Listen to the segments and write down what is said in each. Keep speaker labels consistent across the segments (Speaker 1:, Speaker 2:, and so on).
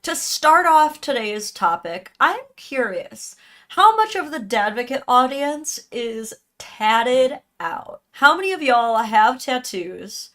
Speaker 1: To start off today's topic, I'm curious, how much of the Dadvocate audience is tatted out? How many of y'all have tattoos?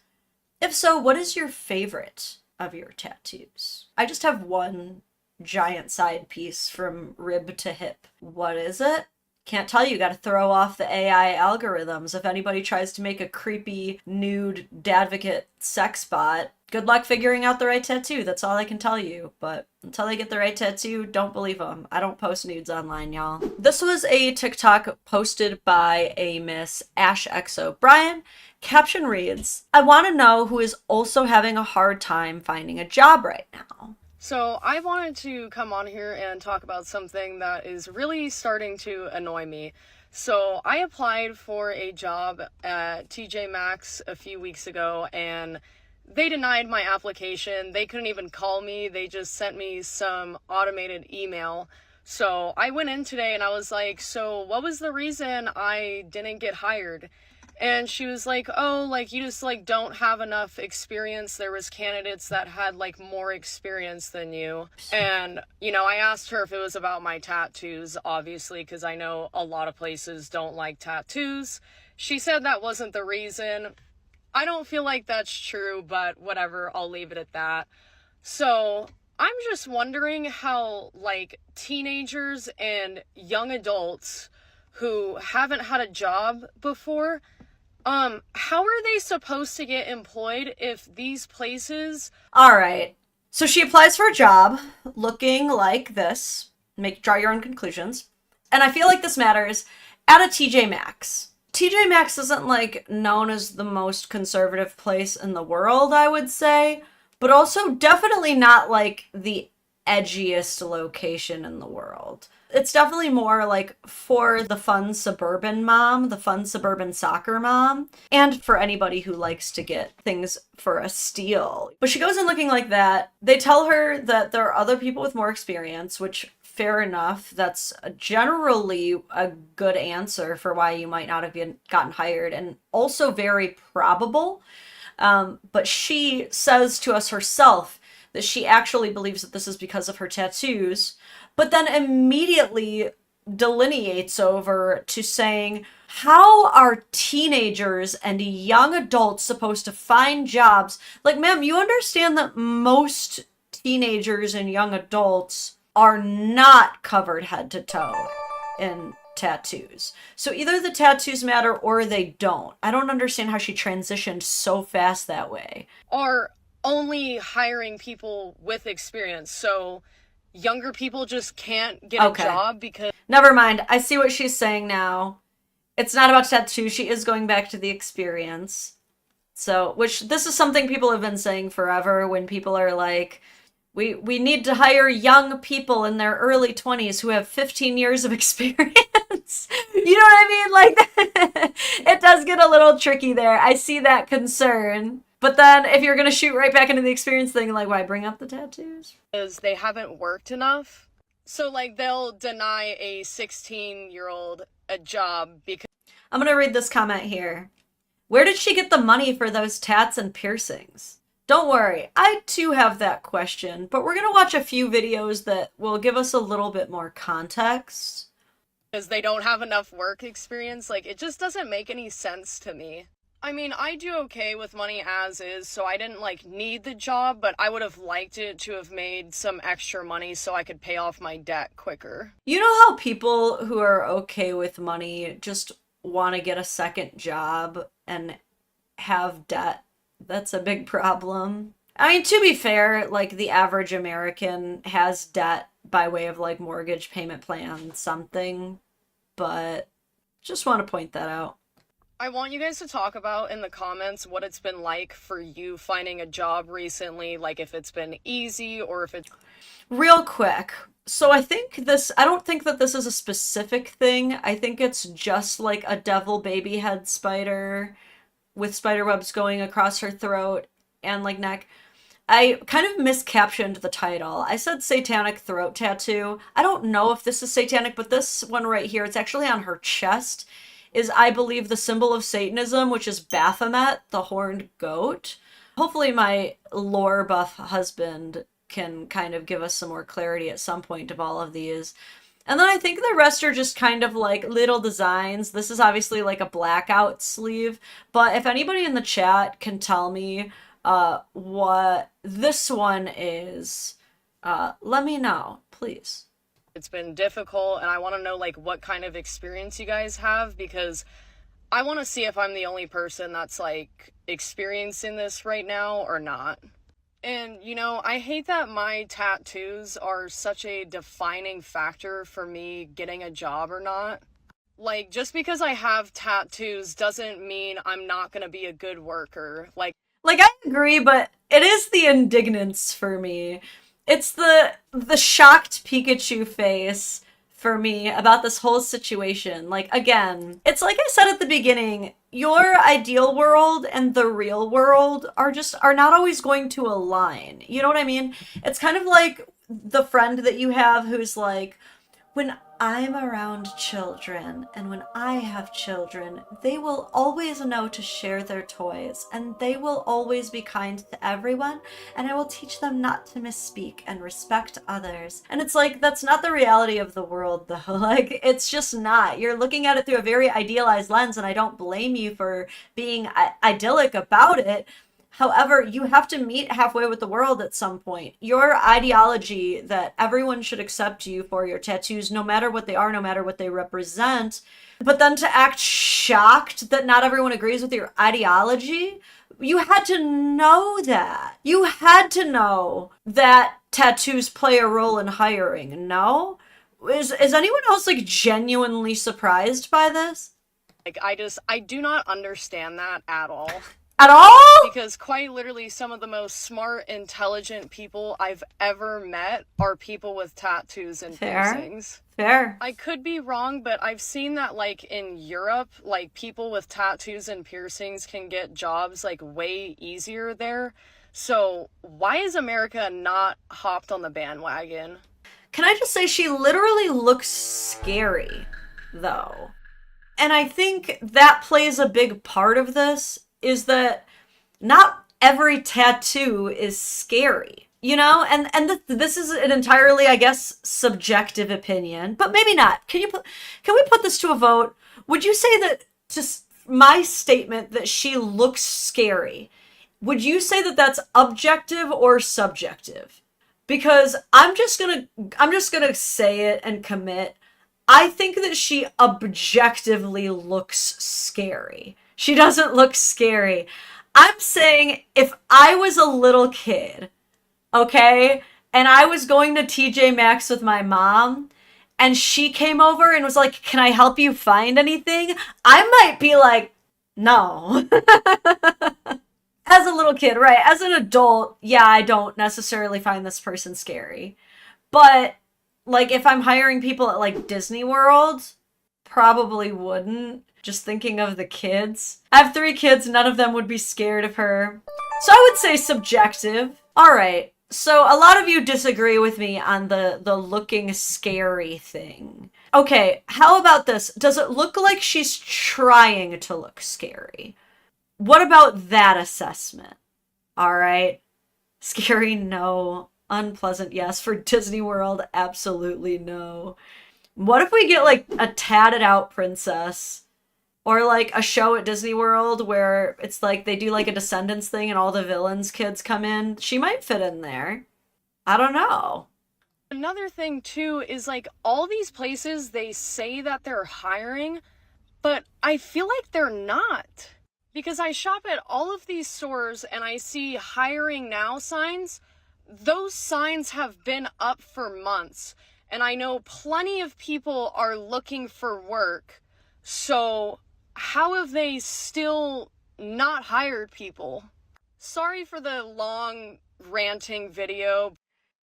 Speaker 1: If so, what is your favorite of your tattoos? I just have one giant side piece from rib to hip. What is it? Can't tell you. Got to throw off the AI algorithms. If anybody tries to make a creepy nude Dadvocate sex bot, good luck figuring out the right tattoo. That's all I can tell you. But until they get the right tattoo, don't believe them. I don't post nudes online, y'all. This was a TikTok posted by a Miss Ash XO Brian. Caption reads, I want to know who is also having a hard time finding a job right now.
Speaker 2: So I wanted to come on here and talk about something that is really starting to annoy me. So I applied for a job at TJ Maxx a few weeks ago and they denied my application. They couldn't even call me. They just sent me some automated email. So I went in today and I was like, so what was the reason I didn't get hired? And she was like, oh, like, you just, like, don't have enough experience. There was candidates that had, like, more experience than you. And, you know, I asked her if it was about my tattoos, obviously, because I know a lot of places don't like tattoos. She said that wasn't the reason. I don't feel like that's true, but whatever, I'll leave it at that. So I'm just wondering how, like, teenagers and young adults who haven't had a job before, how are they supposed to get employed if these places...
Speaker 1: All right. So she applies for a job looking like this. Draw your own conclusions. And I feel like this matters at a TJ Maxx. TJ Maxx isn't like known as the most conservative place in the world, I would say, but also definitely not like the edgiest location in the world. It's definitely more like for the fun suburban mom, the fun suburban soccer mom, and for anybody who likes to get things for a steal. But she goes in looking like that. They tell her that there are other people with more experience, which fair enough. That's generally a good answer for why you might not have gotten hired, and also very probable. But she says to us herself that she actually believes that this is because of her tattoos, but then immediately delineates over to saying, how are teenagers and young adults supposed to find jobs? Like, ma'am, you understand that most teenagers and young adults are not covered head to toe in tattoos. So either the tattoos matter or they don't. I don't understand how she transitioned so fast that way.
Speaker 2: Are only hiring people with experience, so younger people just can't get a job because...
Speaker 1: Never mind. I see what she's saying now. It's not about tattoos. She is going back to the experience. So, which this is something people have been saying forever when people are like, we need to hire young people in their early 20s who have 15 years of experience. You know what I mean? Like, it does get a little tricky there. I see that concern. But then if you're going to shoot right back into the experience thing, like, why bring up the tattoos?
Speaker 2: Because they haven't worked enough. So, like, they'll deny a 16-year-old a job because...
Speaker 1: I'm going to read this comment here. Where did she get the money for those tats and piercings? Don't worry, I too have that question, but we're going to watch a few videos that will give us a little bit more context.
Speaker 2: Because they don't have enough work experience. Like, it just doesn't make any sense to me. I mean, I do okay with money as is, so I didn't, like, need the job, but I would have liked it to have made some extra money so I could pay off my debt quicker.
Speaker 1: You know how people who are okay with money just want to get a second job and have debt? That's a big problem. I mean, to be fair, like, the average American has debt by way of, like, mortgage payment plan, something, but just want to point that out.
Speaker 2: I want you guys to talk about in the comments what it's been like for you finding a job recently, like if it's been easy or if it's...
Speaker 1: Real quick. So I don't think that this is a specific thing. I think it's just like a devil baby head spider with spider webs going across her throat and like neck. I kind of miscaptioned the title. I said satanic throat tattoo. I don't know if this is satanic, but this one right here, it's actually on her chest, is, I believe, the symbol of Satanism, which is Baphomet, the horned goat. Hopefully my lore buff husband can kind of give us some more clarity at some point of all of these. And then I think the rest are just kind of like little designs. This is obviously like a blackout sleeve, but if anybody in the chat can tell me what this one is, let me know, please.
Speaker 2: It's been difficult, and I want to know like what kind of experience you guys have, because I want to see if I'm the only person that's like experiencing this right now or not. And, you know, I hate that my tattoos are such a defining factor for me getting a job or not. Like, just because I have tattoos doesn't mean I'm not gonna be a good worker.
Speaker 1: Like, I agree, but it is the indignance for me. It's the shocked Pikachu face for me about this whole situation. Like, again, it's like I said at the beginning, your ideal world and the real world are not always going to align. You know what I mean? It's kind of like the friend that you have who's like, when I'm around children and when I have children, they will always know to share their toys and they will always be kind to everyone, and I will teach them not to misspeak and respect others. And it's like, that's not the reality of the world though. Like, it's just not. You're looking at it through a very idealized lens, and I don't blame you for being idyllic about it. However, you have to meet halfway with the world at some point. Your ideology that everyone should accept you for your tattoos, no matter what they are, no matter what they represent, but then to act shocked that not everyone agrees with your ideology, you had to know that. You had to know that tattoos play a role in hiring, no? Is anyone else like genuinely surprised by this?
Speaker 2: like I do not understand that at all.
Speaker 1: At all?
Speaker 2: Because quite literally some of the most smart, intelligent people I've ever met are people with tattoos and piercings.
Speaker 1: Fair.
Speaker 2: I could be wrong, but I've seen that like in Europe, like people with tattoos and piercings can get jobs like way easier there. So why is America not hopped on the bandwagon?
Speaker 1: Can I just say, she literally looks scary, though. And I think that plays a big part of this, is that not every tattoo is scary, you know? And this is an entirely, I guess, subjective opinion, but maybe not. Can we put this to a vote? Would you say that just my statement that she looks scary, would you say that that's objective or subjective? Because I'm just gonna say it and commit. I think that she objectively looks scary. She doesn't look scary. I'm saying if I was a little kid, okay, and I was going to TJ Maxx with my mom, and she came over and was like, "Can I help you find anything?" I might be like, "No." As a little kid, right? As an adult, yeah, I don't necessarily find this person scary. But, like, if I'm hiring people at, like, Disney World, probably wouldn't. Just thinking of the kids. I have 3 kids, none of them would be scared of her. So I would say subjective. Alright, so a lot of you disagree with me on the looking scary thing. Okay, how about this? Does it look like she's trying to look scary? What about that assessment? Alright. Scary, no. Unpleasant, yes. For Disney World, absolutely no. What if we get, like, a tatted out princess? Or, like, a show at Disney World where it's, like, they do, like, a Descendants thing and all the villains' kids come in? She might fit in there. I don't know.
Speaker 2: Another thing, too, is, like, all these places, they say that they're hiring, but I feel like they're not. Because I shop at all of these stores and I see hiring now signs. Those signs have been up for months. And I know plenty of people are looking for work. So how have they still not hired people? Sorry for the long ranting video.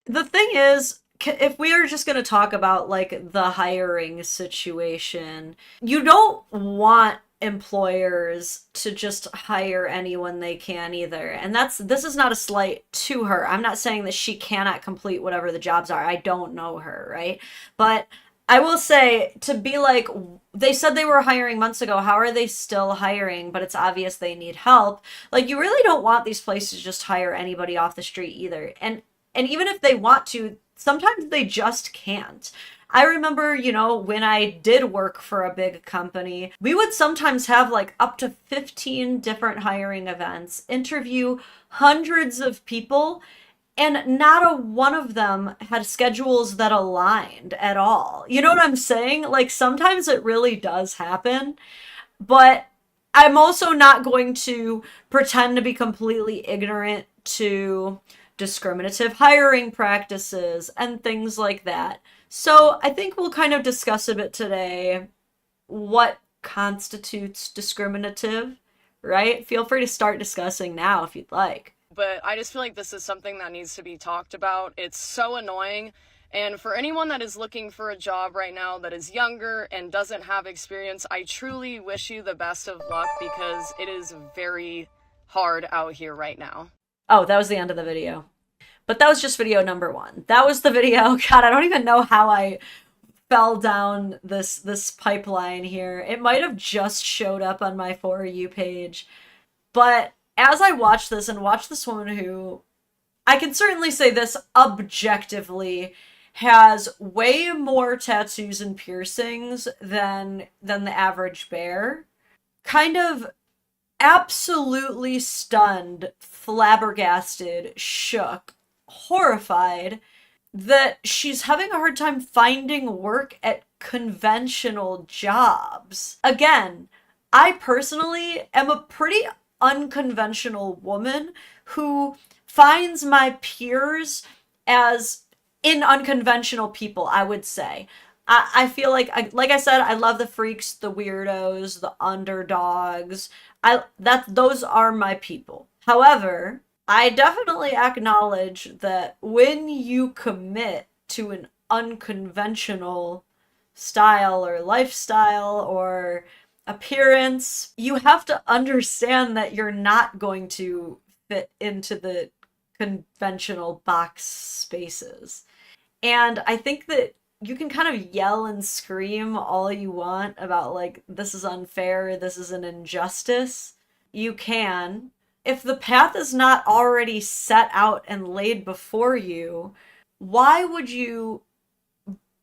Speaker 1: The thing is, if we are just going to talk about, like, the hiring situation, you don't want employers to just hire anyone they can either. And this is not a slight to her. I'm not saying that she cannot complete whatever the jobs are. I don't know her, right? But I will say, to be like, they said they were hiring months ago. How are they still hiring? But it's obvious they need help. Like, you really don't want these places to just hire anybody off the street either. And And even if they want to, sometimes they just can't. I remember, you know, when I did work for a big company, we would sometimes have like up to 15 different hiring events, interview hundreds of people, and not a one of them had schedules that aligned at all. You know what I'm saying? Like sometimes it really does happen, but I'm also not going to pretend to be completely ignorant to discriminative hiring practices and things like that. So I think we'll kind of discuss a bit today what constitutes discriminative, right? Feel free to start discussing now if you'd like.
Speaker 2: But I just feel like this is something that needs to be talked about. It's so annoying. And for anyone that is looking for a job right now that is younger and doesn't have experience, I truly wish you the best of luck because it is very hard out here right now.
Speaker 1: Oh, that was the end of the video. But that was just video number 1. That was the video. God, I don't even know how I fell down this pipeline here. It might have just showed up on my For You page. But as I watched this and watched this woman who, I can certainly say this objectively, has way more tattoos and piercings than the average bear, kind of absolutely stunned, flabbergasted, shook, horrified that she's having a hard time finding work at conventional jobs. Again, I personally am a pretty unconventional woman who finds my peers as in unconventional people, I would say. I feel like I said, I love the freaks, the weirdos, the underdogs. Those are my people. However, I definitely acknowledge that when you commit to an unconventional style or lifestyle or appearance, you have to understand that you're not going to fit into the conventional box spaces. And I think that you can kind of yell and scream all you want about, like, this is unfair, this is an injustice. You can. If the path is not already set out and laid before you, why would you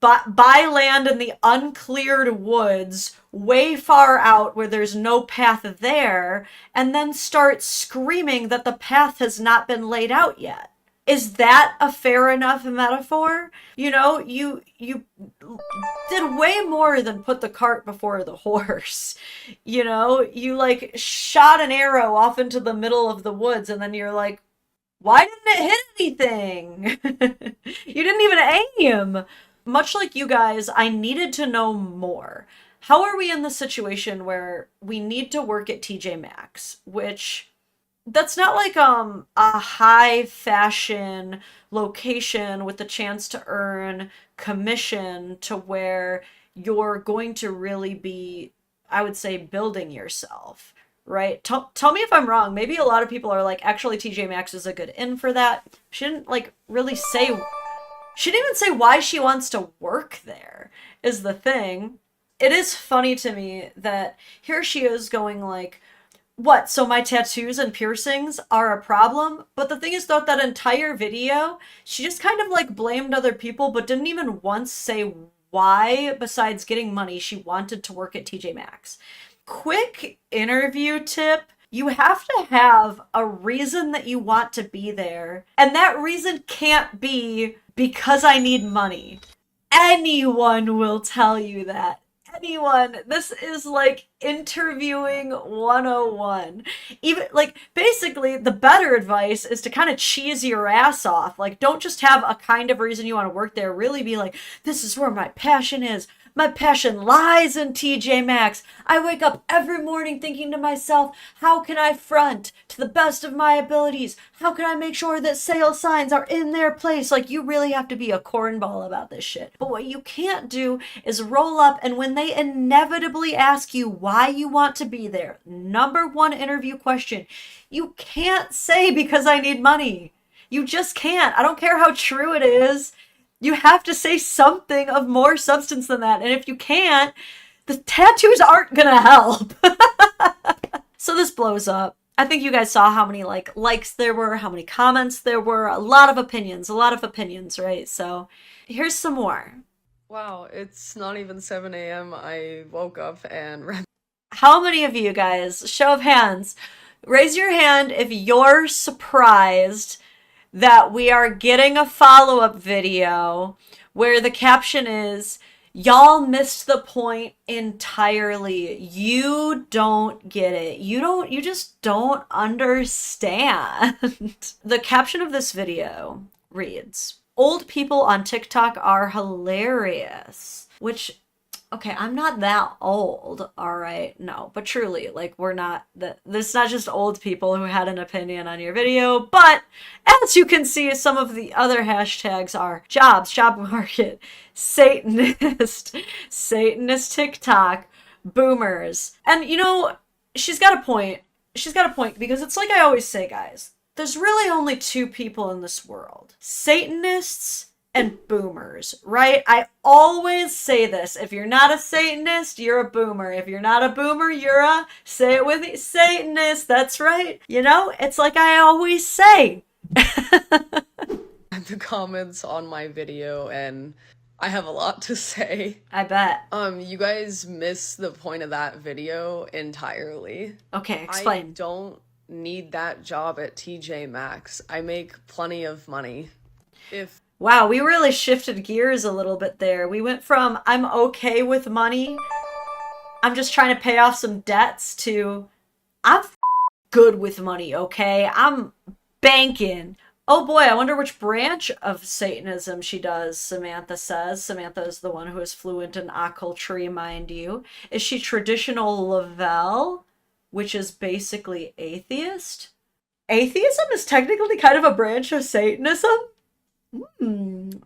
Speaker 1: buy land in the uncleared woods way far out where there's no path there and then start screaming that the path has not been laid out yet? Is that a fair enough metaphor? You know, you did way more than put the cart before the horse. You know, you like shot an arrow off into the middle of the woods and then you're like, why didn't it hit anything? You didn't even aim. Much like you guys, I needed to know more. How are we in the situation where we need to work at TJ Maxx, which that's not like a high fashion location with the chance to earn commission to where you're going to really be, I would say, building yourself, right? Tell me if I'm wrong. Maybe a lot of people are like, actually TJ Maxx is a good in for that. She didn't like really say, she didn't even say why she wants to work there is the thing. It is funny to me that here she is going like, what, so my tattoos and piercings are a problem? But the thing is, throughout that entire video, she just kind of like blamed other people, but didn't even once say why, besides getting money, she wanted to work at TJ Maxx. Quick interview tip. You have to have a reason that you want to be there. And that reason can't be because I need money. Anyone will tell you that. Anyone. This is like interviewing 101. Even like basically the better advice is to kind of cheese your ass off. Like don't just have a kind of reason you want to work there. Really be like, this is where my passion is. My passion lies in TJ Maxx. I wake up every morning thinking to myself, how can I front to the best of my abilities? How can I make sure that sale signs are in their place? Like, you really have to be a cornball about this shit. But what you can't do is roll up and when they inevitably ask you why you want to be there, number one interview question, you can't say because I need money. You just can't. I don't care how true it is. You have to say something of more substance than that. And if you can't, the tattoos aren't gonna help. So this blows up. I think you guys saw how many likes there were, how many comments there were, a lot of opinions, right? So here's some more.
Speaker 2: Wow, it's not even 7 a.m. I woke up and read.
Speaker 1: How many of you guys, show of hands, raise your hand if you're surprised that we are getting a follow-up video where the caption is, y'all missed the point entirely. You don't get it. You just don't understand. The caption of this video reads, old people on TikTok are hilarious, which, okay, I'm not that old, all right? No, but truly, like, we're not, there's not just old people who had an opinion on your video, but as you can see, some of the other hashtags are jobs, job market, Satanist, Satanist TikTok, boomers. And, you know, she's got a point. She's got a point, because it's like I always say, guys, there's really only two people in this world. Satanists and boomers, right? I always say this. If you're not a Satanist, you're a boomer. If you're not a boomer, you're a, say it with me, Satanist. That's right. You know, it's like I always say.
Speaker 2: The comments on my video, and I have a lot to say.
Speaker 1: I bet.
Speaker 2: You guys missed the point of that video entirely.
Speaker 1: Okay, explain.
Speaker 2: I don't need that job at TJ Maxx. I make plenty of money.
Speaker 1: Wow, we really shifted gears a little bit there. We went from I'm okay with money, I'm just trying to pay off some debts, to I'm good with money, okay? I'm banking. Oh boy, I wonder which branch of Satanism she does, Samantha says. Samantha is the one who is fluent in occultry, mind you. Is she traditional Lavelle, which is basically atheist? Atheism is technically kind of a branch of Satanism?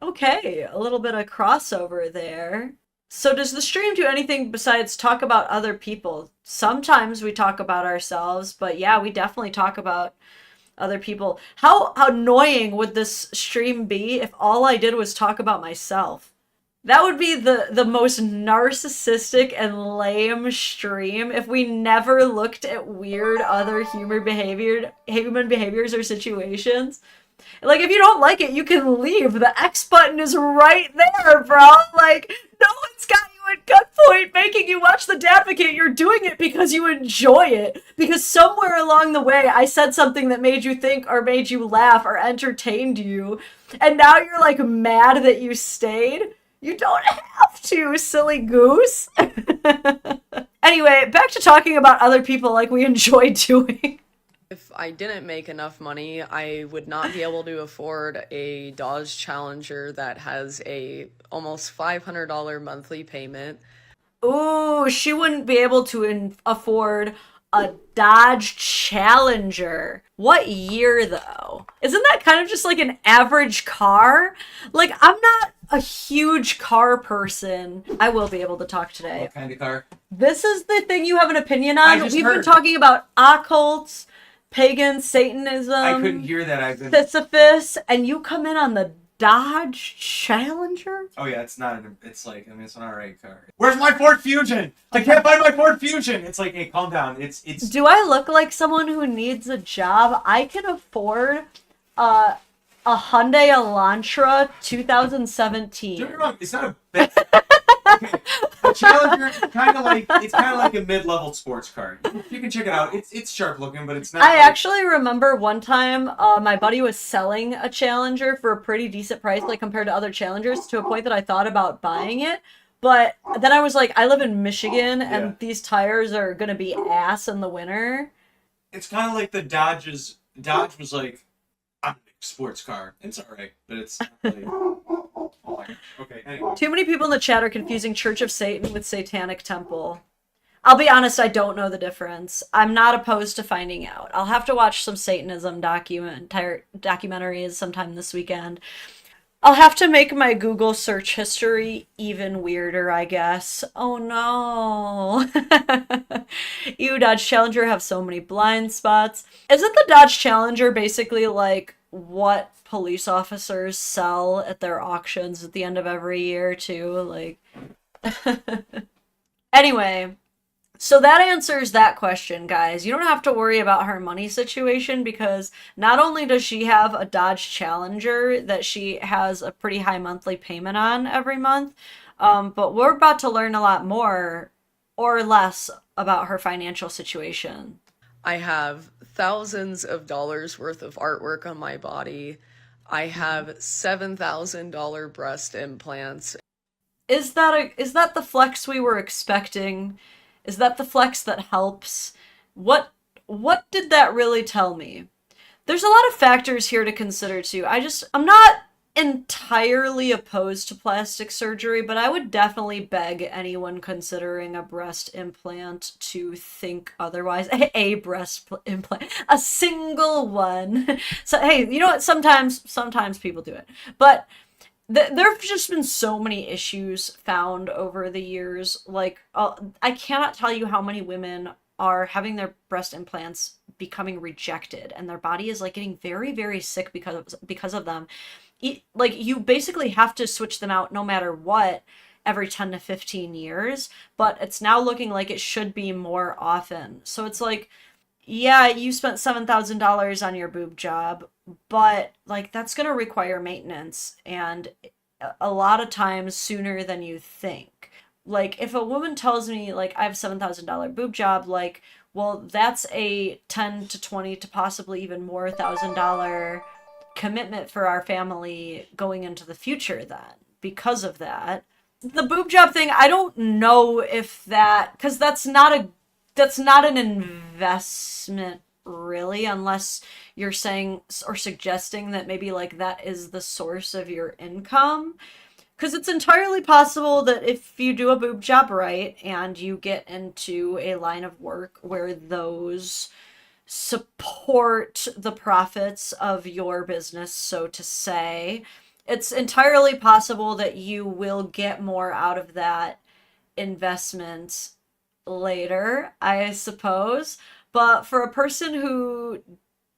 Speaker 1: Okay, a little bit of crossover there. So does the stream do anything besides talk about other people? Sometimes we talk about ourselves, but yeah, we definitely talk about other people. How annoying would this stream be if all I did was talk about myself? That would be the most narcissistic and lame stream if we never looked at weird other human behaviors or situations. Like, if you don't like it, you can leave. The X button is right there, bro. Like, no one's got you at gunpoint making you watch the Dadvocate. You're doing it because you enjoy it. Because somewhere along the way, I said something that made you think or made you laugh or entertained you. And now you're, like, mad that you stayed. You don't have to, silly goose. Anyway, back to talking about other people like we enjoy doing.
Speaker 2: If I didn't make enough money, I would not be able to afford a Dodge Challenger that has a almost $500 monthly payment.
Speaker 1: Ooh, she wouldn't be able to afford a Dodge Challenger. What year, though? Isn't that kind of just like an average car? Like, I'm not a huge car person. I will be able to talk today.
Speaker 3: What kind of car?
Speaker 1: This is the thing you have an opinion on. We've
Speaker 3: heard.
Speaker 1: been talking about occults, pagan Satanism.
Speaker 3: I couldn't hear that.
Speaker 1: Sisyphus, and you come in on the Dodge Challenger?
Speaker 3: Oh yeah, it's not. It's like, I mean, it's an alright car. Where's my Ford Fusion? I can't find my Ford Fusion. It's like, hey, calm down. It's.
Speaker 1: Do I look like someone who needs a job? I can afford a Hyundai Elantra 2017.
Speaker 3: Don't get me wrong. It's not a bad. Okay, the Challenger is kind of like a mid-level sports car. You can check it out. It's sharp looking, but it's not.
Speaker 1: I actually remember one time my buddy was selling a Challenger for a pretty decent price, like compared to other Challengers, to a point that I thought about buying it. But then I was like, I live in Michigan, and these tires are gonna be ass in the winter.
Speaker 3: It's kind of like the Dodge was like, I'm a big sports car. It's alright, but it's not really. Okay, anyway.
Speaker 1: Too many people in the chat are confusing Church of Satan with Satanic Temple. I'll be honest, I don't know the difference. I'm not opposed to finding out. I'll have to watch some Satanism documentaries sometime this weekend. I'll have to make my Google search history even weirder, I guess. Oh no. Ew, Dodge Challenger have so many blind spots. Isn't the Dodge Challenger basically like what police officers sell at their auctions at the end of every year too? Like, anyway, So that answers that question, guys. You don't have to worry about her money situation because not only does she have a Dodge Challenger that she has a pretty high monthly payment on every month, but we're about to learn a lot more or less about her financial situation.
Speaker 2: I have thousands of dollars worth of artwork on my body. I have $7,000 breast implants.
Speaker 1: Is that the flex we were expecting? Is that the flex that helps? What did that really tell me? There's a lot of factors here to consider too. I'm not entirely opposed to plastic surgery, but I would definitely beg anyone considering a breast implant to think otherwise. A breast implant, a single one. So hey, you know what? Sometimes people do it, but there have just been so many issues found over the years. Like, I cannot tell you how many women are having their breast implants becoming rejected, and their body is like getting very, very sick because of them. Like, you basically have to switch them out no matter what every 10 to 15 years, but it's now looking like it should be more often. So it's like, yeah, you spent $7,000 on your boob job, but like that's going to require maintenance and a lot of times sooner than you think. Like if a woman tells me like I have $7,000 boob job, like, well, that's a 10 to 20 to possibly even more $1,000 commitment for our family going into the future then because of that. The boob job thing, I don't know if that, because that's not an investment really, unless you're saying or suggesting that maybe like that is the source of your income. Because it's entirely possible that if you do a boob job right and you get into a line of work where those support the profits of your business, so to say, it's entirely possible that you will get more out of that investment later, I suppose. But for a person who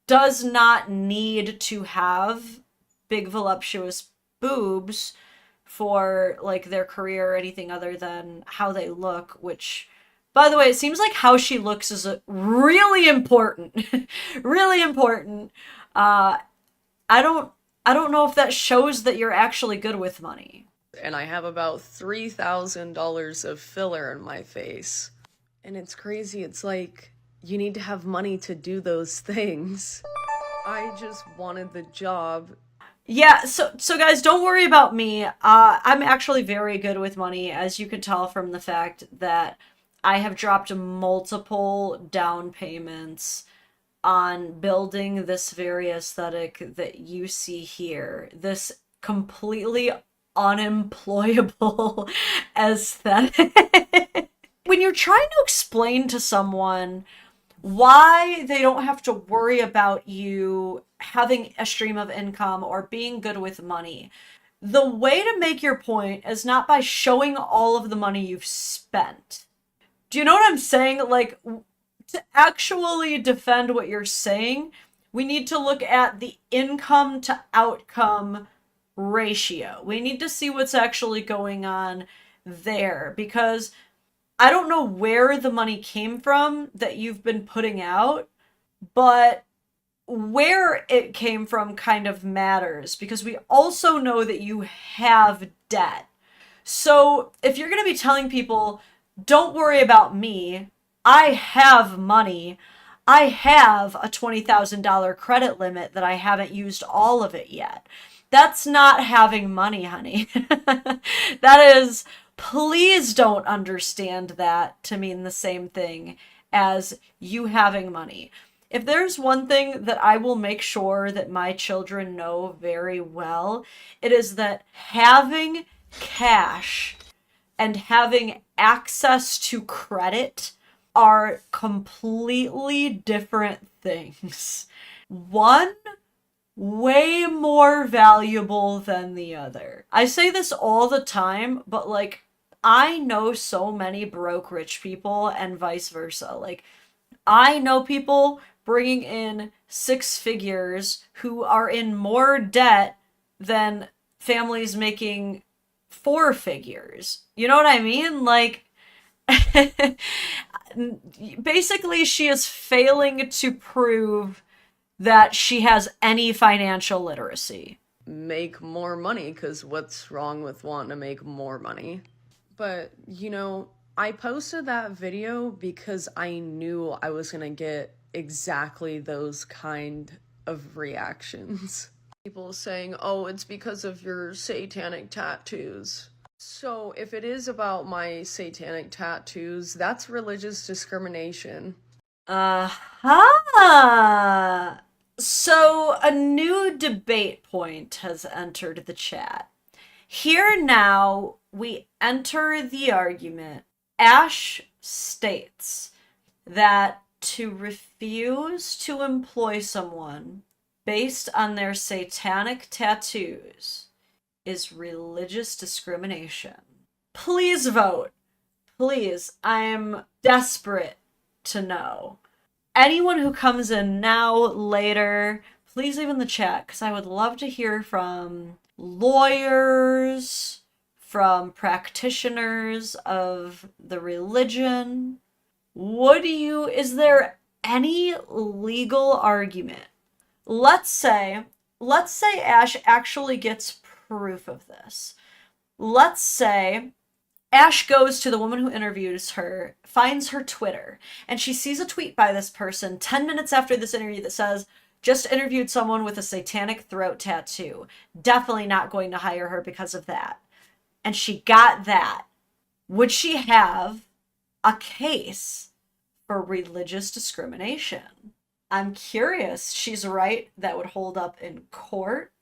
Speaker 1: does not need to have big, voluptuous boobs for like their career or anything other than how they look, which, by the way, it seems like how she looks is really important. Really important. Uh, I don't I don't know if that shows that you're actually good with money.
Speaker 2: And I have about $3,000 of filler in my face. And it's crazy. It's like you need to have money to do those things. I just wanted the job.
Speaker 1: Yeah, so guys, don't worry about me. I'm actually very good with money, as you can tell from the fact that I have dropped multiple down payments on building this very aesthetic that you see here. This completely unemployable aesthetic. When you're trying to explain to someone why they don't have to worry about you having a stream of income or being good with money, the way to make your point is not by showing all of the money you've spent. Do you know what I'm saying? Like, to actually defend what you're saying, we need to look at the income to outcome ratio. We need to see what's actually going on there, because I don't know where the money came from that you've been putting out, but where it came from kind of matters, because we also know that you have debt. So if you're going to be telling people, don't worry about me, I have money, I have a $20,000 credit limit that I haven't used all of it yet. That's not having money, honey. That is, please don't understand that to mean the same thing as you having money. If there's one thing that I will make sure that my children know very well, it is that having cash and having access to credit are completely different things. One way more valuable than the other. I say this all the time, but like, I know so many broke rich people and vice versa. Like, I know people bringing in six figures who are in more debt than families making four figures. You know what I mean? Like, Basically, she is failing to prove that she has any financial literacy.
Speaker 2: Make more money, because what's wrong with wanting to make more money? But, I posted that video because I knew I was gonna get exactly those kind of reactions. People saying, oh, it's because of your satanic tattoos. So if it is about my satanic tattoos, that's religious discrimination.
Speaker 1: Uh-huh. So a new debate point has entered the chat. Here now we enter the argument. Ash states that to refuse to employ someone based on their satanic tattoos is religious discrimination. Please vote. Please, I'm desperate to know. Anyone who comes in now, later, please leave in the chat, because I would love to hear from lawyers, from practitioners of the religion. Is there any legal argument? Let's say Ash actually gets proof of this. Let's say Ash goes to the woman who interviews her, finds her Twitter, and she sees a tweet by this person 10 minutes after this interview that says, just interviewed someone with a satanic throat tattoo. Definitely not going to hire her because of that. And she got that. Would she have a case for religious discrimination? I'm curious. She's right. That would hold up in court.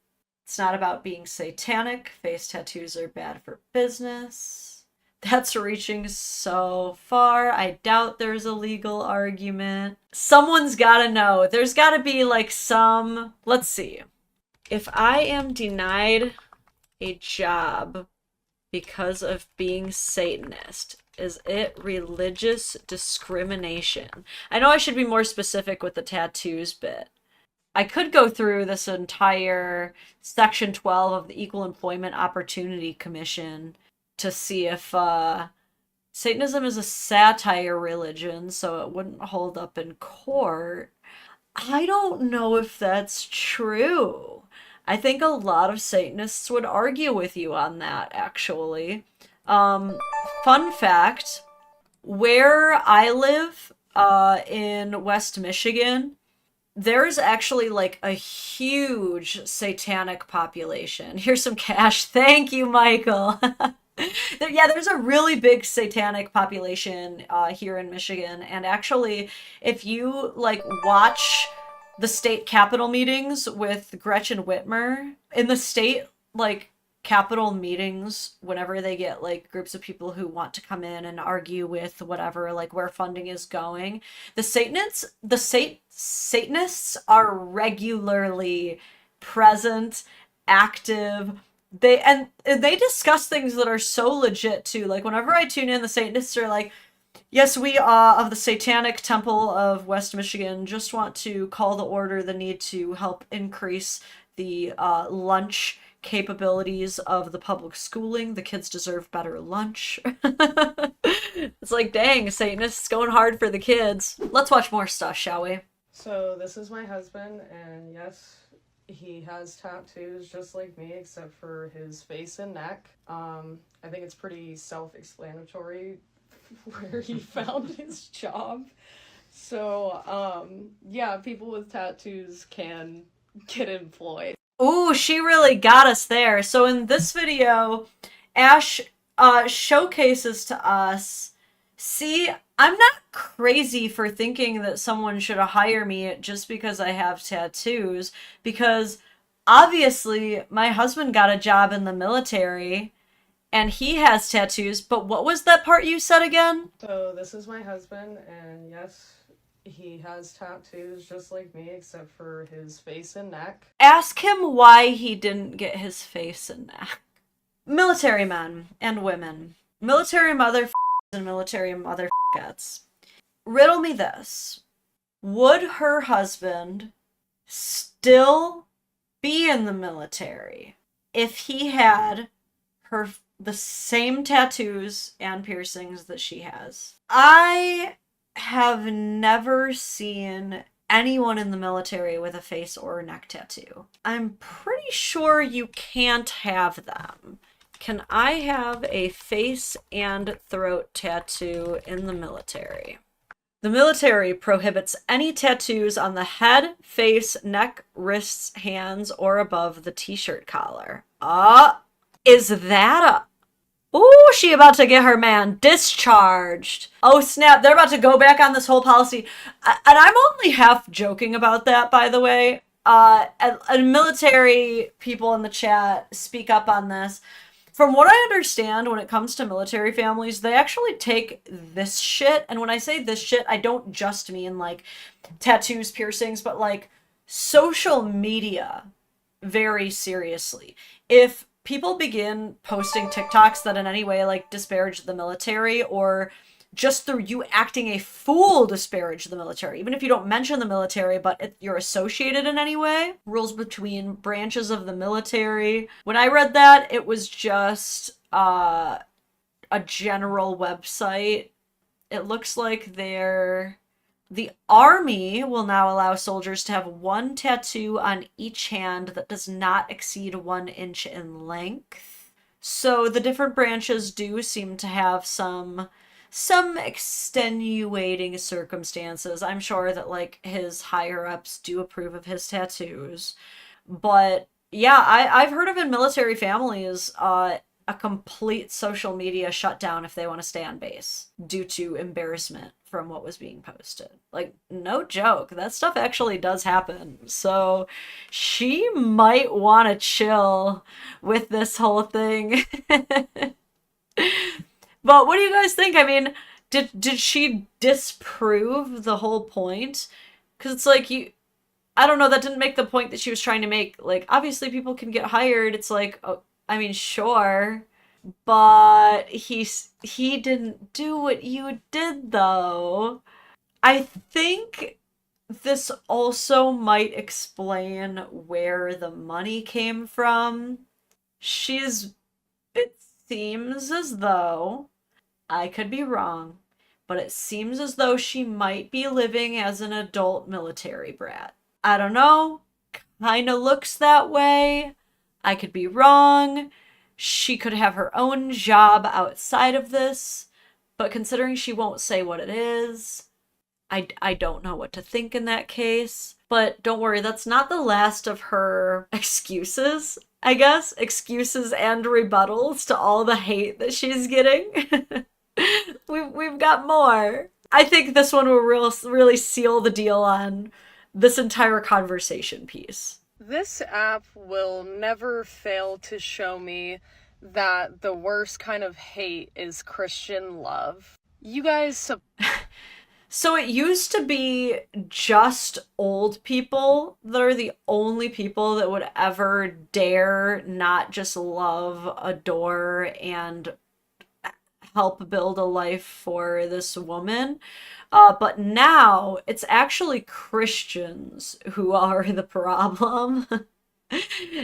Speaker 1: It's not about being satanic. Face tattoos are bad for business. That's reaching so far. I doubt there's a legal argument. Someone's gotta know. There's gotta be like some... Let's see. If I am denied a job because of being Satanist, is it religious discrimination? I know I should be more specific with the tattoos bit. I could go through this entire Section 12 of the Equal Employment Opportunity Commission to see if Satanism is a satire religion, so it wouldn't hold up in court. I don't know if that's true. I think a lot of Satanists would argue with you on that, actually. Fun fact, where I live in West Michigan, there's actually like a huge satanic population. Here's some cash. Thank you, Michael. Yeah, there's a really big satanic population here in Michigan. And actually, if you like watch the state capitol meetings with Gretchen Whitmer, in the state like capitol meetings, whenever they get like groups of people who want to come in and argue with whatever, like where funding is going, the Satanists are regularly present, active. They discuss things that are so legit too. Like whenever I tune in, the Satanists are like, yes, we of the Satanic Temple of West Michigan just want to call the order the need to help increase the lunch capabilities of the public schooling. The kids deserve better lunch. It's like, dang, Satanists going hard for the kids. Let's watch more stuff, shall we?
Speaker 2: So this is my husband, and yes, he has tattoos just like me, except for his face and neck. I think it's pretty self-explanatory where he found his job. So, yeah, people with tattoos can get employed.
Speaker 1: Ooh, she really got us there. So in this video, Ash showcases to us, see, I'm not crazy for thinking that someone should hire me just because I have tattoos, because obviously my husband got a job in the military and he has tattoos, but what was that part you said again?
Speaker 2: So this is my husband, and yes, he has tattoos just like me, except for his face and neck.
Speaker 1: Ask him why he didn't get his face and neck. Military men and women. Military mother and military motherfuckers. Riddle me this. Would her husband still be in the military if he had the same tattoos and piercings that she has. I have never seen anyone in the military with a face or neck tattoo. I'm pretty sure you can't have them. Can I have a face and throat tattoo in the military? The military prohibits any tattoos on the head, face, neck, wrists, hands, or above the t-shirt collar. Is that a... Ooh, she about to get her man discharged. Oh, snap. They're about to go back on this whole policy. And I'm only half joking about that, by the way. And military people in the chat speak up on this. From what I understand, when it comes to military families, they actually take this shit, and when I say this shit, I don't just mean, like, tattoos, piercings, but, like, social media very seriously. If people begin posting TikToks that in any way, like, disparage the military, or just through you acting a fool disparage the military, even if you don't mention the military, but you're associated in any way, rules between branches of the military. When I read that, it was just a general website. It looks like the Army will now allow soldiers to have one tattoo on each hand that does not exceed 1 inch in length. So the different branches do seem to have some extenuating circumstances. I'm sure that, like, his higher-ups do approve of his tattoos. But, yeah, I've heard of in military families, a complete social media shutdown if they want to stay on base due to embarrassment from what was being posted. Like, no joke. That stuff actually does happen. So she might want to chill with this whole thing. But what do you guys think? I mean, did she disprove the whole point? Because it's like, I don't know, that didn't make the point that she was trying to make. Like, obviously people can get hired. It's like, oh, I mean, sure, but he didn't do what you did, though. I think this also might explain where the money came from. It seems as though, I could be wrong, but it seems as though she might be living as an adult military brat. I don't know. Kinda looks that way. I could be wrong. She could have her own job outside of this, but considering she won't say what it is, I don't know what to think in that case. But don't worry, that's not the last of her excuses, I guess. Excuses and rebuttals to all the hate that she's getting. We've got more. I think this one will really seal the deal on this entire conversation piece.
Speaker 2: This app will never fail to show me that the worst kind of hate is Christian love. You guys...
Speaker 1: So it used to be just old people that are the only people that would ever dare not just love, adore, and help build a life for this woman. But now it's actually Christians who are the problem.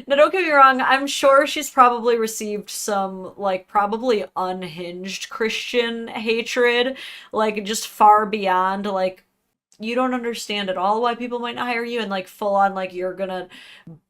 Speaker 1: Now, don't get me wrong, I'm sure she's probably received some, like, probably unhinged Christian hatred, like, just far beyond, like, you don't understand at all why people might not hire you, and, like, full on, like, you're gonna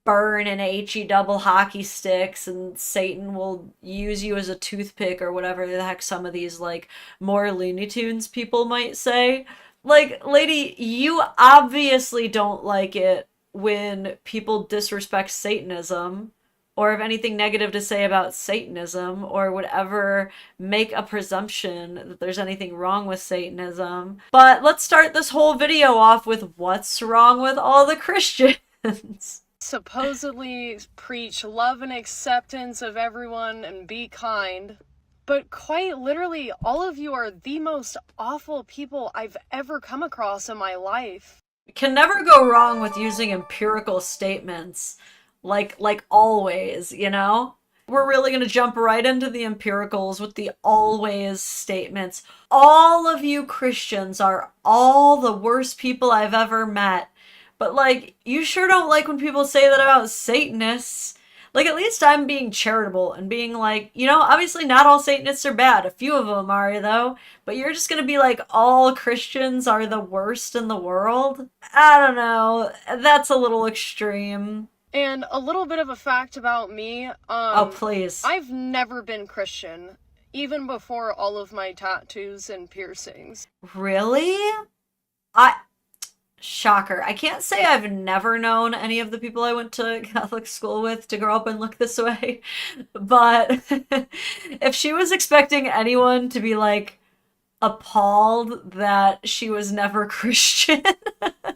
Speaker 1: burn in HE double hockey sticks, and Satan will use you as a toothpick, or whatever the heck some of these, like, more Looney Tunes people might say. Like, lady, you obviously don't like it when people disrespect Satanism, or have anything negative to say about Satanism, or would ever make a presumption that there's anything wrong with Satanism. But let's start this whole video off with what's wrong with all the Christians.
Speaker 2: Supposedly preach love and acceptance of everyone and be kind. But quite literally, all of you are the most awful people I've ever come across in my life.
Speaker 1: Can never go wrong with using empirical statements, like always, you know? We're really gonna jump right into the empiricals with the always statements. All of you Christians are all the worst people I've ever met. But, like, you sure don't like when people say that about Satanists. Like, at least I'm being charitable and being like, you know, obviously not all Satanists are bad. A few of them are, though. But you're just gonna be like, all Christians are the worst in the world? I don't know. That's a little extreme.
Speaker 2: And a little bit of a fact about me,
Speaker 1: Oh, please.
Speaker 2: I've never been Christian, even before all of my tattoos and piercings.
Speaker 1: Really? Shocker. I can't say I've never known any of the people I went to Catholic school with to grow up and look this way. But if she was expecting anyone to be like appalled that she was never Christian, I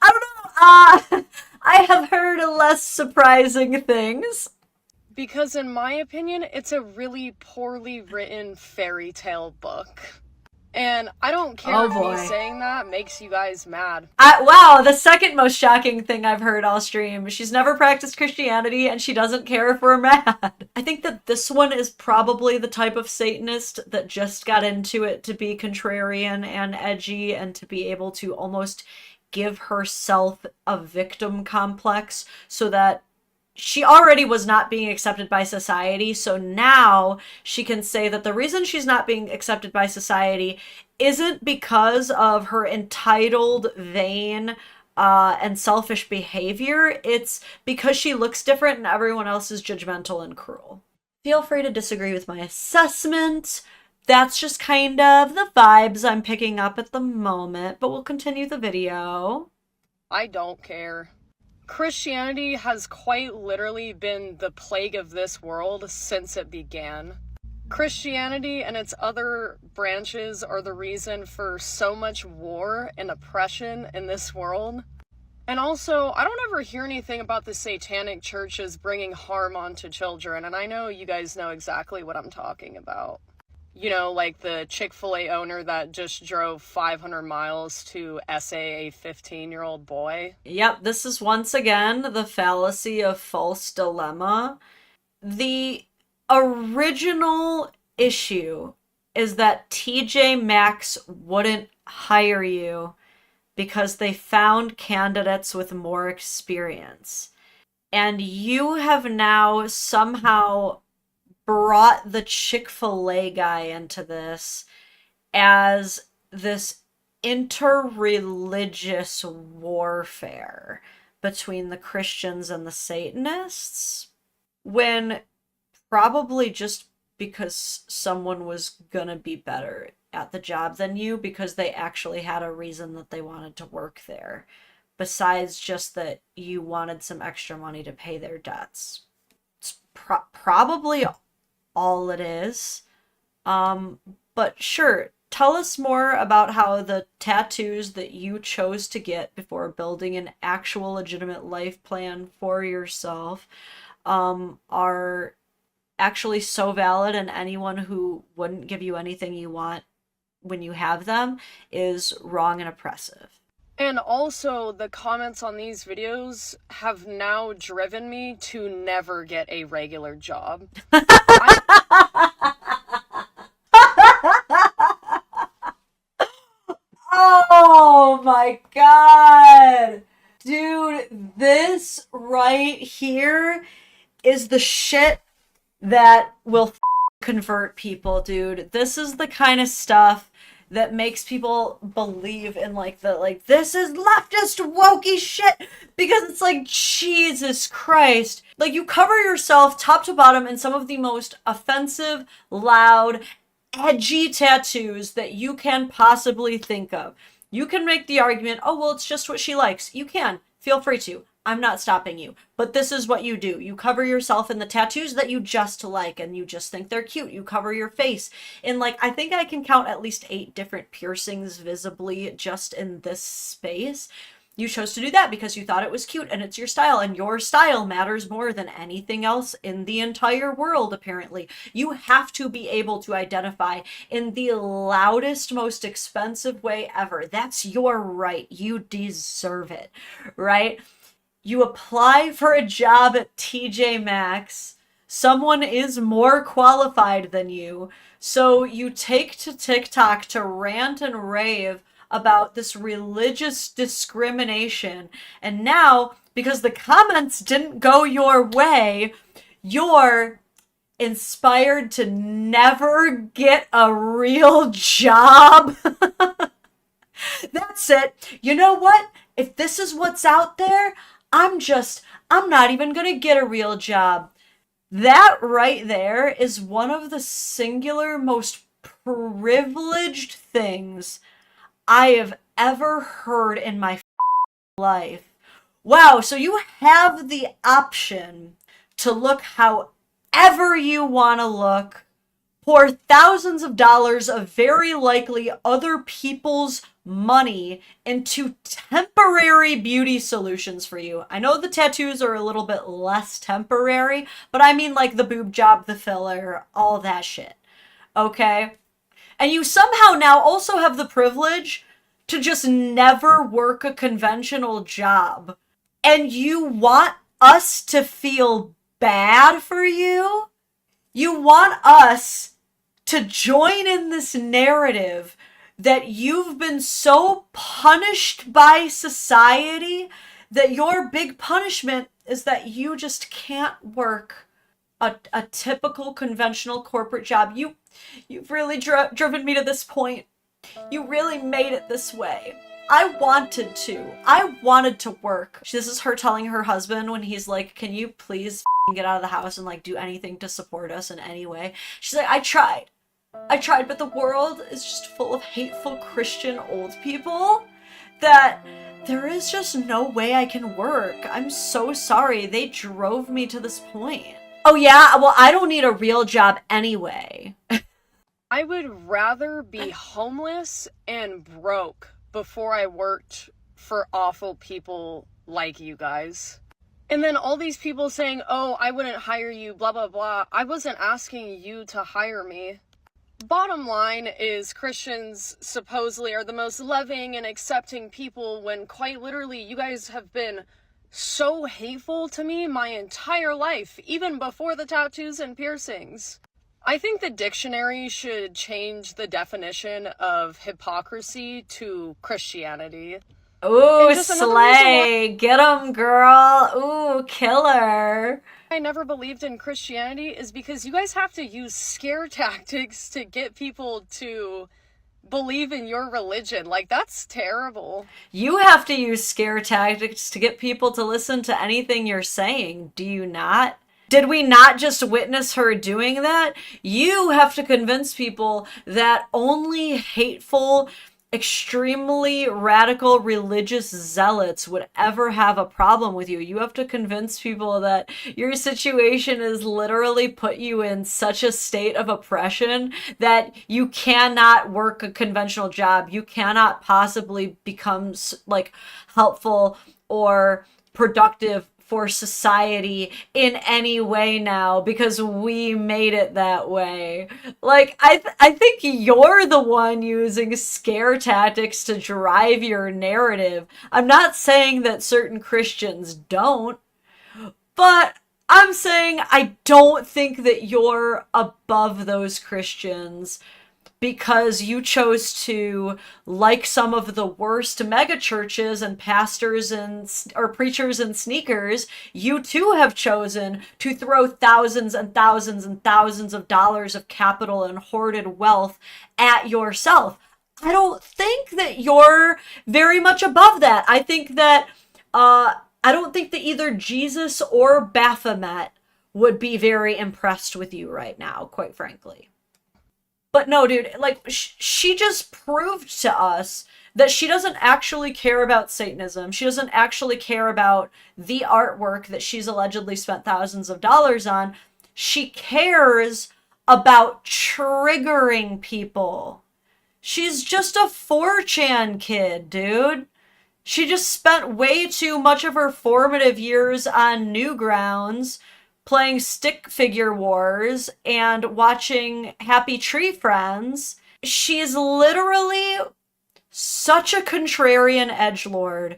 Speaker 1: don't know. I have heard less surprising things.
Speaker 2: Because in my opinion, it's a really poorly written fairy tale book. And I don't care if me saying that makes you guys mad.
Speaker 1: Wow, the second most shocking thing I've heard all stream. She's never practiced Christianity and she doesn't care if we're mad. I think that this one is probably the type of Satanist that just got into it to be contrarian and edgy and to be able to almost give herself a victim complex so that she already was not being accepted by society, so now she can say that the reason she's not being accepted by society isn't because of her entitled, vain, and selfish behavior. It's because she looks different and everyone else is judgmental and cruel. Feel free to disagree with my assessment. That's just kind of the vibes I'm picking up at the moment, but we'll continue the video.
Speaker 2: I don't care. Christianity has quite literally been the plague of this world since it began. Christianity and its other branches are the reason for so much war and oppression in this world. And also, I don't ever hear anything about the Satanic churches bringing harm onto children, and I know you guys know exactly what I'm talking about. You know, like the Chick-fil-A owner that just drove 500 miles to essay a 15-year-old boy.
Speaker 1: Yep, this is once again the fallacy of false dilemma. The original issue is that TJ Maxx wouldn't hire you because they found candidates with more experience. And you have now somehow brought the Chick-fil-A guy into this as this interreligious warfare between the Christians and the Satanists, when probably just because someone was gonna be better at the job than you because they actually had a reason that they wanted to work there, besides just that you wanted some extra money to pay their debts. It's probably all it is. But sure, tell us more about how the tattoos that you chose to get before building an actual legitimate life plan for yourself are actually so valid, and anyone who wouldn't give you anything you want when you have them is wrong and oppressive.
Speaker 2: And also, the comments on these videos have now driven me to never get a regular job.
Speaker 1: Oh my god! Dude, this right here is the shit that will convert people, dude. This is the kind of stuff that makes people believe in this is leftist wokey shit, because it's like, Jesus Christ. Like, you cover yourself top to bottom in some of the most offensive, loud, edgy tattoos that you can possibly think of. You can make the argument, oh, well, it's just what she likes. You can. Feel free to. I'm not stopping you. But this is what you do. You cover yourself in the tattoos that you just like and you just think they're cute. You cover your face in, I think I can count at least 8 different piercings visibly just in this space. You chose to do that because you thought it was cute and it's your style, and your style matters more than anything else in the entire world, apparently. You have to be able to identify in the loudest, most expensive way ever. That's your right. You deserve it, right? You apply for a job at TJ Maxx. Someone is more qualified than you. So you take to TikTok to rant and rave about this religious discrimination. And now because the comments didn't go your way, you're inspired to never get a real job. That's it. You know what? If this is what's out there, I'm not even gonna get a real job. That right there is one of the singular most privileged things I have ever heard in my life. Wow, so you have the option to look however you want to look, pour thousands of dollars of very likely other people's money into temporary beauty solutions for you. I know the tattoos are a little bit less temporary, but I mean like the boob job, the filler, all that shit. Okay? And you somehow now also have the privilege to just never work a conventional job. And you want us to feel bad for you? You want us to join in this narrative that you've been so punished by society that your big punishment is that you just can't work a typical conventional corporate job. You've really driven me to this point. You really made it this way. I wanted to work. This is her telling her husband when he's like, can you please get out of the house and like do anything to support us in any way? She's like, I tried, but the world is just full of hateful Christian old people that there is just no way I can work. I'm so sorry. They drove me to this point. Oh yeah, well, I don't need a real job anyway.
Speaker 2: I would rather be homeless and broke before I worked for awful people like you guys. And then all these people saying, oh, I wouldn't hire you, blah, blah, blah. I wasn't asking you to hire me. Bottom line is Christians supposedly are the most loving and accepting people when quite literally you guys have been so hateful to me my entire life, even before the tattoos and piercings. I think the dictionary should change the definition of hypocrisy to Christianity.
Speaker 1: Ooh, slay. Get 'em, girl. Ooh, killer.
Speaker 2: I never believed in Christianity is because you guys have to use scare tactics to get people to believe in your religion. Like, that's terrible.
Speaker 1: You have to use scare tactics to get people to listen to anything you're saying, do you not? Did we not just witness her doing that? You have to convince people that only hateful, extremely radical religious zealots would ever have a problem with you. You have to convince people that your situation has literally put you in such a state of oppression that you cannot work a conventional job. You cannot possibly become like helpful or productive for society in any way now because we made it that way. Like, I think you're the one using scare tactics to drive your narrative. I'm not saying that certain Christians don't, but I'm saying I don't think that you're above those Christians because you chose to, like some of the worst mega churches and pastors or preachers in sneakers, you too have chosen to throw thousands and thousands and thousands of dollars of capital and hoarded wealth at yourself. I don't think that you're very much above that. I think that, I don't think that either Jesus or Baphomet would be very impressed with you right now, quite frankly. But no, dude, like, she just proved to us that she doesn't actually care about Satanism. She doesn't actually care about the artwork that she's allegedly spent thousands of dollars on. She cares about triggering people. She's just a 4chan kid, dude. She just spent way too much of her formative years on Newgrounds playing stick figure wars and watching Happy Tree Friends. She's literally such a contrarian edgelord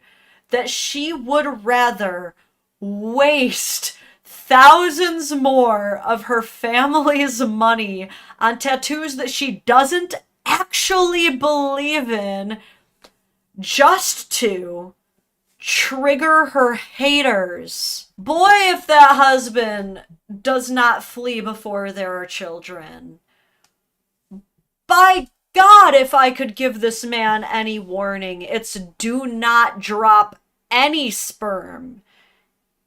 Speaker 1: that she would rather waste thousands more of her family's money on tattoos that she doesn't actually believe in just to trigger her haters. Boy, if that husband does not flee before there are children. By God, if I could give this man any warning, it's do not drop any sperm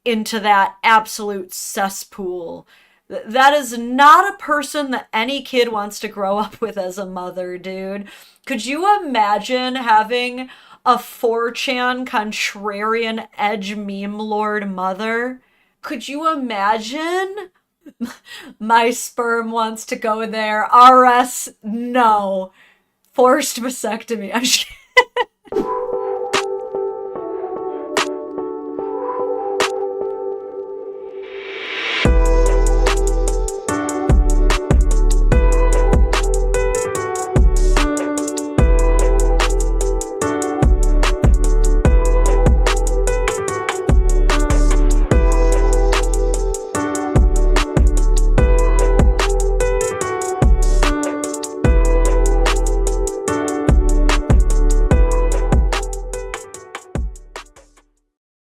Speaker 1: into that absolute cesspool. That is not a person that any kid wants to grow up with as a mother, dude. Could you imagine having a 4chan contrarian edge meme lord mother? Could you imagine? My sperm wants to go there. RS, no. Forced vasectomy. I'm just kidding.